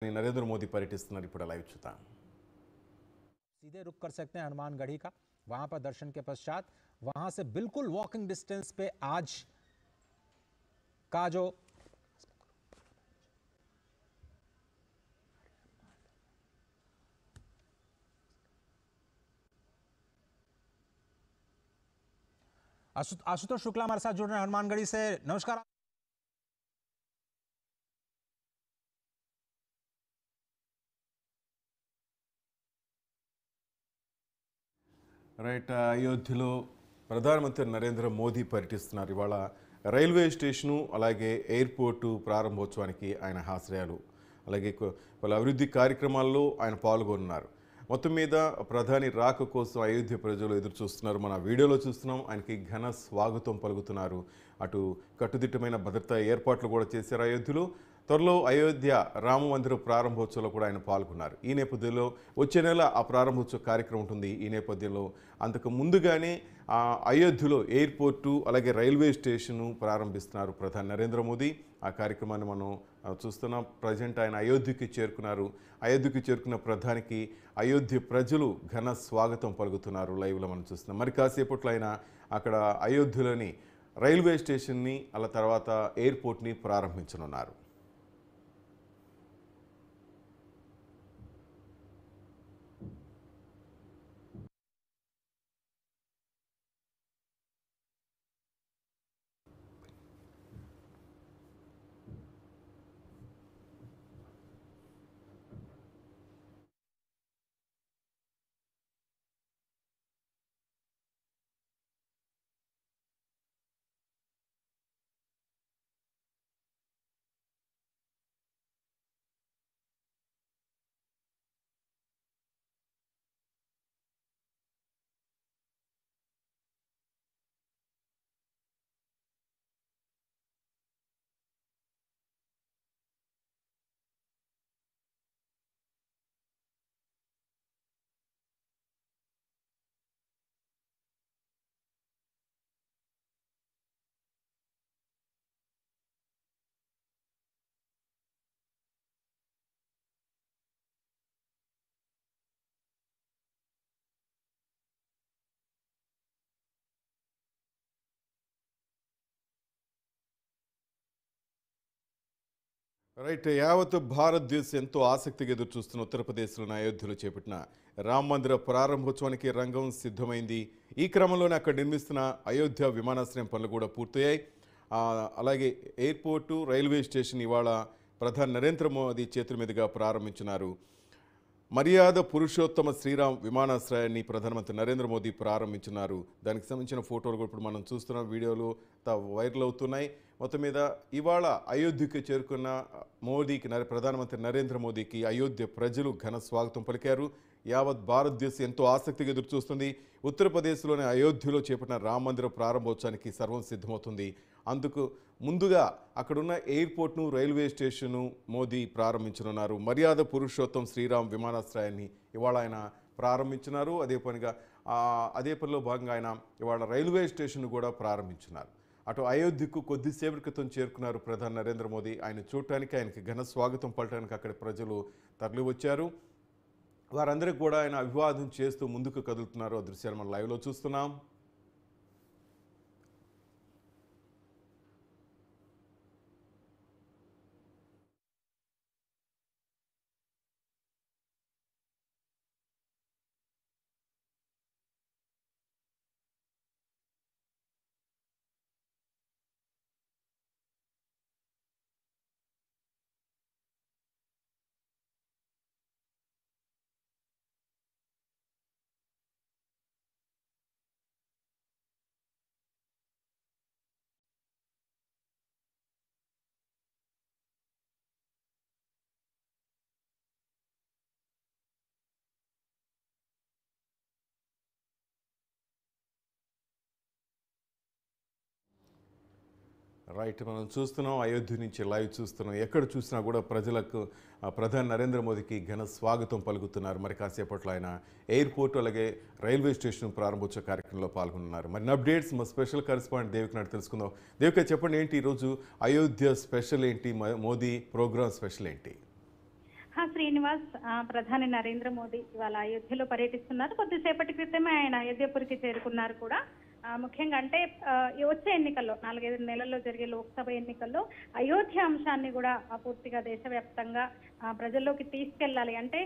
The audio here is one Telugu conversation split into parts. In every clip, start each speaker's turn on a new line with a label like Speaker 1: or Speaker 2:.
Speaker 1: नरेंद्र मोदी पर्यटिస్తున్నారు ఇప్పుడు లైవ్ చూద్దాం
Speaker 2: सीधे रुक कर सकते हैं हनुमानगढ़ी का। वहां पर दर्शन के पश्चात वहां से बिल्कुल वॉकिंग डिस्टेंस पे आज का जो आशुतोष शुक्ला हमारे साथ जुड़ रहे हैं हनुमानगढ़ी से। नमस्कार।
Speaker 1: రైట్ అయోధ్యలో ప్రధానమంత్రి నరేంద్ర మోదీ పర్యటిస్తున్నారు ఇవాళ రైల్వే స్టేషను అలాగే ఎయిర్పోర్టు ప్రారంభోత్సవానికి ఆయన హాజరయ్యారు అలాగే పలు అభివృద్ధి కార్యక్రమాల్లో ఆయన పాల్గొన్నారు మొత్తం మీద ప్రధాని రాక కోసం అయోధ్య ప్రజలు ఎదురు చూస్తున్నారు మన వీడియోలో చూస్తున్నాం ఆయనకి ఘన స్వాగతం పలుకుతున్నారు అటు కట్టుదిట్టమైన భద్రతా ఏర్పాట్లు కూడా చేశారు అయోధ్యలో త్వరలో అయోధ్య రామ మందిర ప్రారంభోత్సవంలో కూడా ఆయన పాల్గొన్నారు ఈ నేపథ్యంలో వచ్చే నెల ఆ ప్రారంభోత్సవ కార్యక్రమం ఉంటుంది ఈ నేపథ్యంలో అంతకు ముందుగానే అయోధ్యలో ఎయిర్పోర్టు అలాగే రైల్వే స్టేషను ప్రారంభిస్తున్నారు ప్రధాని నరేంద్ర మోదీ ఆ కార్యక్రమాన్ని మనం చూస్తున్నాం ప్రజెంట్ ఆయన అయోధ్యకి చేరుకున్నారు అయోధ్యకి చేరుకున్న ప్రధానికి అయోధ్య ప్రజలు ఘన స్వాగతం పలుకుతున్నారు లైవ్లో మనం చూస్తున్నాం మరి కాసేపట్లో ఆయన అక్కడ అయోధ్యలోని రైల్వే స్టేషన్ని అలా తర్వాత ఎయిర్పోర్ట్ని ప్రారంభించనున్నారు రైట్ యావత్ భారతదేశం ఎంతో ఆసక్తిగా ఎదురు చూస్తున్న ఉత్తరప్రదేశ్లోని అయోధ్యలో చేపట్టిన రామ మందిర ప్రారంభోత్సవానికి రంగం సిద్ధమైంది ఈ క్రమంలోనే అక్కడ నిర్మిస్తున్న అయోధ్య విమానాశ్రయం పనులు కూడా పూర్తయ్యాయి అలాగే ఎయిర్పోర్టు రైల్వే స్టేషన్ ఇవాళ ప్రధాని నరేంద్ర మోదీ చేతుల మీదుగా ప్రారంభించున్నారు మర్యాద పురుషోత్తమ శ్రీరామ్ విమానాశ్రయాన్ని ప్రధానమంత్రి నరేంద్ర మోదీ ప్రారంభించున్నారు దానికి సంబంధించిన ఫోటోలు కూడా ఇప్పుడు మనం చూస్తున్నాం వీడియోలు వైరల్ అవుతున్నాయి మొత్తం మీద ఇవాళ అయోధ్యకి చేరుకున్న మోదీకి ప్రధానమంత్రి నరేంద్ర మోదీకి అయోధ్య ప్రజలు ఘన స్వాగతం పలికారు యావత్ భారతదేశం ఎంతో ఆసక్తిగా ఎదురుచూస్తుంది ఉత్తరప్రదేశ్లోని అయోధ్యలో చేపట్టిన రామ మందిర ప్రారంభోత్సవానికి సర్వం సిద్ధమవుతుంది అందుకు ముందుగా అక్కడున్న ఎయిర్పోర్ట్ను రైల్వే స్టేషన్ను మోదీ ప్రారంభించనున్నారు మర్యాద పురుషోత్తం శ్రీరామ్ విమానాశ్రయాన్ని ఇవాళ ఆయన ప్రారంభించినారు అదే పనిలో భాగంగా ఆయన ఇవాళ రైల్వే స్టేషన్ కూడా ప్రారంభించున్నారు అటు అయోధ్యకు కొద్దిసేపటి క్రితం చేరుకున్నారు ప్రధాని నరేంద్ర మోదీ ఆయన చూడటానికి ఆయనకి ఘన స్వాగతం పలటానికి అక్కడ ప్రజలు తరలి వచ్చారు వారందరికీ కూడా ఆయన అభివాదం చేస్తూ ముందుకు కదులుతున్నారు ఆ దృశ్యాలు మనం లైవ్లో చూస్తున్నాం రైట్ మనం చూస్తున్నాం అయోధ్య నుంచి లైవ్ చూస్తున్నాం ఎక్కడ చూసినా కూడా ప్రజలకు ప్రధాని నరేంద్ర మోదీకి ఘన స్వాగతం పలుకుతున్నారు మరి కాసేపట్లో ఆయన ఎయిర్పోర్ట్ అలాగే రైల్వే స్టేషన్ ప్రారంభోత్సవ కార్యక్రమంలో పాల్గొన్నారు మరి అప్డేట్స్ మా స్పెషల్ కరెస్పాండెంట్ దేవిక నాడు తెలుసుకుందాం దేవిక చెప్పండి ఏంటి ఈరోజు అయోధ్య స్పెషల్ ఏంటి మోదీ ప్రోగ్రామ్ స్పెషల్ ఏంటి
Speaker 3: శ్రీనివాస్, ప్రధాని నరేంద్ర మోదీ ఇవాళ అయోధ్యలో పర్యటిస్తున్నారు. కొద్దిసేపటి క్రితమే ఆయన అయోధ్యపురికి చేరుకున్నారు కూడా. ముఖ్యంగా అంటే వచ్చే ఎన్నికల్లో 4-5 నెలల్లో జరిగే లోక్సభ ఎన్నికల్లో అయోధ్య అంశాన్ని కూడా పూర్తిగా దేశవ్యాప్తంగా ప్రజల్లోకి తీసుకెళ్లాలి. అంటే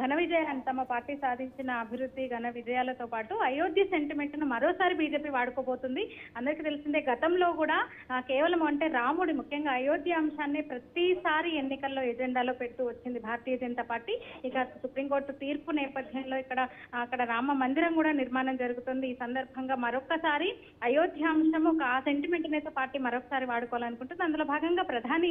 Speaker 3: ఘన విజయాన్ని తమ పార్టీ సాధించిన అభివృద్ధి ఘన విజయాలతో పాటు అయోధ్య సెంటిమెంట్ ను మరోసారి బీజేపీ వాడుకోబోతుంది. అందరికీ తెలిసిందే, గతంలో కూడా కేవలం అంటే రాముడి ముఖ్యంగా అయోధ్య అంశాన్ని ప్రతిసారి ఎన్నికల్లో ఎజెండాలో పెడుతూ వచ్చింది భారతీయ జనతా పార్టీ. ఇక సుప్రీంకోర్టు తీర్పు నేపథ్యంలో అక్కడ రామ మందిరం కూడా నిర్మాణం జరుగుతుంది. ఈ సందర్భంగా మరొకసారి అయోధ్య అంశము ఆ సెంటిమెంట్ అయితే పార్టీ మరొకసారి వాడుకోవాలనుకుంటుంది. అందులో భాగంగా ప్రధాని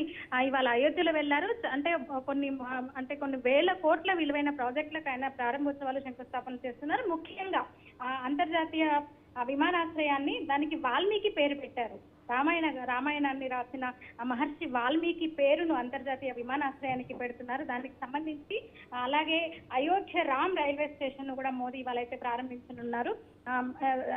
Speaker 3: ఇవాళ అయోధ్యలో వెళ్లారు. అంటే కొన్ని వేల కోట్ల విలువైన ప్రాజెక్టులకు ఆయన ప్రారంభోత్సవాలు శంకుస్థాపన చేస్తున్నారు. ముఖ్యంగా అంతర్జాతీయ విమానాశ్రయాన్ని దానికి వాల్మీకి పేరు పెట్టారు. రామాయణాన్ని రాసిన మహర్షి వాల్మీకి పేరును అంతర్జాతీయ విమానాశ్రయానికి పెడుతున్నారు. దానికి సంబంధించి అలాగే అయోధ్య రామ్ రైల్వే స్టేషన్ ను కూడా మోదీ వాళ్ళైతే ప్రారంభించనున్నారు.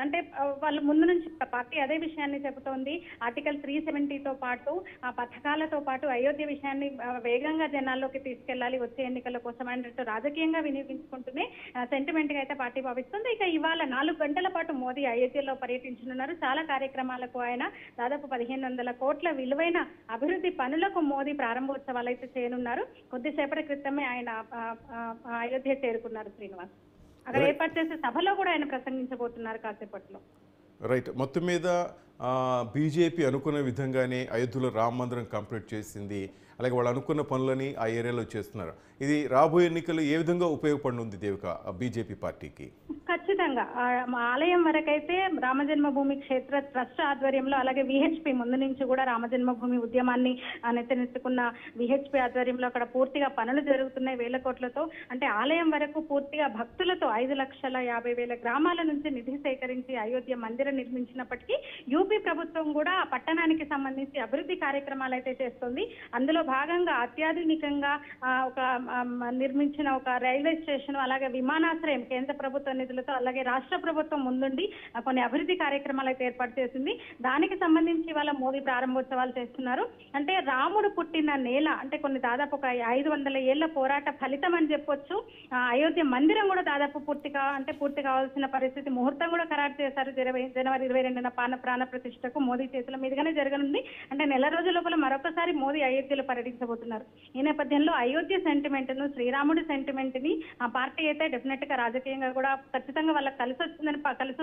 Speaker 3: అంటే వాళ్ళు ముందు నుంచి పార్టీ అదే విషయాన్ని చెబుతోంది. ఆర్టికల్ 370తో పాటు పథకాలతో పాటు అయోధ్య విషయాన్ని వేగంగా జనాల్లోకి తీసుకెళ్లాలి వచ్చే ఎన్నికల కోసం అన్నట్టు రాజకీయంగా వినియోగించుకుంటూనే సెంటిమెంట్ గా అయితే పార్టీ భావిస్తుంది. ఇక ఇవాళ 4 గంటల పాటు మోదీ అయోధ్యలో పర్యటించనున్నారు. చాలా కార్యక్రమాలకు ఆయన దాదాపు 1500 కోట్ల విలువైన అభివృద్ధి పనులకు మోదీ ప్రారంభోత్సవాలు అయితే చేయనున్నారు. కొద్దిసేపటి క్రితమే ఆయన అయోధ్య చేరుకున్నారు శ్రీనివాస్. అక్కడ ఏర్పాటు చేసే సభలో కూడా ఆయన ప్రసంగించబోతున్నారు కాసేపట్లో.
Speaker 1: రైట్, మొత్తం మీద బీజేపీ అనుకున్న విధంగానే అయోధ్యలో రామ మందిరం కంప్లీట్ చేసింది. అలాగే వాళ్ళు అనుకున్న పనులని ఆ ఏరియాలో చేస్తున్నారు. ఇది రాబోయే ఎన్నికలు ఏ విధంగా ఉపయోగపడనుంది దేవిక బీజేపీ పార్టీకి?
Speaker 3: ఖచ్చితంగా ఆలయం వరకైతే రామజన్మభూమి క్షేత్ర ట్రస్ట్ ఆధ్వర్యంలో, అలాగే విహెచ్పి ముందు నుంచి కూడా రామజన్మభూమి ఉద్యమాన్ని నెత్తనెత్తుకున్న విహెచ్పి ఆధ్వర్యంలో అక్కడ పూర్తిగా పనులు జరుగుతున్నాయి. వేల కోట్లతో, అంటే ఆలయం వరకు పూర్తిగా భక్తులతో 5,50,000 గ్రామాల నుంచి నిధి సేకరించి అయోధ్య మందిరం నిర్మించినప్పటికీ యూపీ ప్రభుత్వం కూడా ఆ పట్టణానికి సంబంధించి అభివృద్ధి కార్యక్రమాలు అయితే చేస్తుంది. అందులో భాగంగా అత్యాధునికంగా నిర్మించిన ఒక రైల్వే స్టేషన్, అలాగే విమానాశ్రయం కేంద్ర ప్రభుత్వ నిధులతో, అలాగే రాష్ట్ర ప్రభుత్వం ముందుండి కొన్ని అభివృద్ధి కార్యక్రమాలు అయితే ఏర్పాటు చేసింది. దానికి సంబంధించి వాళ్ళ మోదీ ప్రారంభోత్సవాలు చేస్తున్నారు. అంటే రాముడు పుట్టిన నేల, అంటే దాదాపు ఒక 500 ఏళ్ల పోరాట ఫలితం అని చెప్పొచ్చు. అయోధ్య మందిరం కూడా దాదాపు పూర్తి కావాల్సిన పరిస్థితి, ముహూర్తం కూడా ఖరారు చేశారు. జనవరి 22న ప్రాణ ప్రతిష్టకు మోదీ చేతుల మీదుగానే జరగనుంది. అంటే నెల రోజుల లోపల మరొకసారి మోదీ అయోధ్యలో పర్యటించబోతున్నారు. ఈ నేపథ్యంలో అయోధ్య సెంటిమెంట్ ను, శ్రీరాముడి సెంటిమెంట్ ని ఆ పార్టీ అయితే డెఫినెట్ గా రాజకీయంగా కూడా ఖచ్చితంగా వాళ్ళకి కలిసి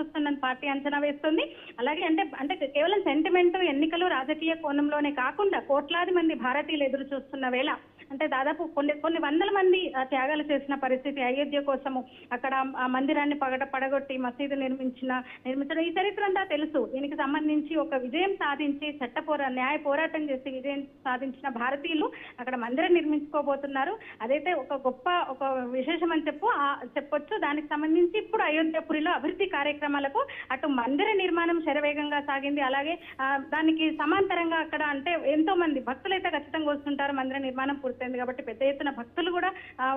Speaker 3: వస్తుందని పార్టీ అంచనా వేస్తుంది. అలాగే అంటే కేవలం సెంటిమెంట్, ఎన్నికలు రాజకీయ కోణంలోనే కాకుండా కోట్లాది మంది భారతీయులు ఎదురు చూస్తున్న వేళ, అంటే దాదాపు కొన్ని వందల మంది త్యాగాలు చేసిన పరిస్థితి అయోధ్య కోసము. అక్కడ ఆ మందిరాన్ని పడగొట్టి మసీదు నిర్మించడం ఈ చరిత్ర అంతా తెలుసు. దీనికి సంబంధించి ఒక విజయం సాధించి న్యాయ పోరాటం చేసి విజయం సాధించిన భారతీయులు అక్కడ మందిరం నిర్మించుకోబోతున్నారు. అదైతే ఒక విశేషం అని చెప్పొచ్చు. దానికి సంబంధించి ఇప్పుడు అయోధ్యపురిలో అభివృద్ధి కార్యక్రమాలకు అటు మందిర నిర్మాణం శరవేగంగా సాగింది. అలాగే దానికి సమాంతరంగా అక్కడ అంటే ఎంతో మంది భక్తులు అయితే ఖచ్చితంగా వస్తుంటారు. మందిర నిర్మాణం పూర్తయింది కాబట్టి పెద్ద ఎత్తున భక్తులు కూడా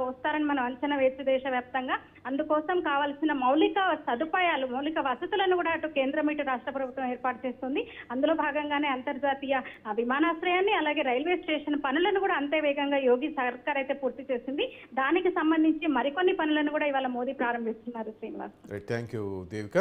Speaker 3: వస్తారని మనం అంచనా వేసి దేశవ్యాప్తంగా అందుకోసం కావాల్సిన మౌలిక సదుపాయాలు, మౌలిక వసతులను కూడా అటు కేంద్రం ఇటు రాష్ట్ర ప్రభుత్వం ఏర్పాటు చేస్తుంది. అందులో భాగంగానే అంతర్జాతీయ విమానాశ్రయాన్ని, అలాగే రైల్వే స్టేషన్ పనులను కూడా అంతే వేగంగా యోగి సర్కార్ అయితే పూర్తి చేసింది. దానికి సంబంధించి మరికొన్ని పనులను కూడా ఇవాళ మోదీ ప్రారంభిస్తున్నారు శ్రీనివాస్.
Speaker 1: Thank you Devika.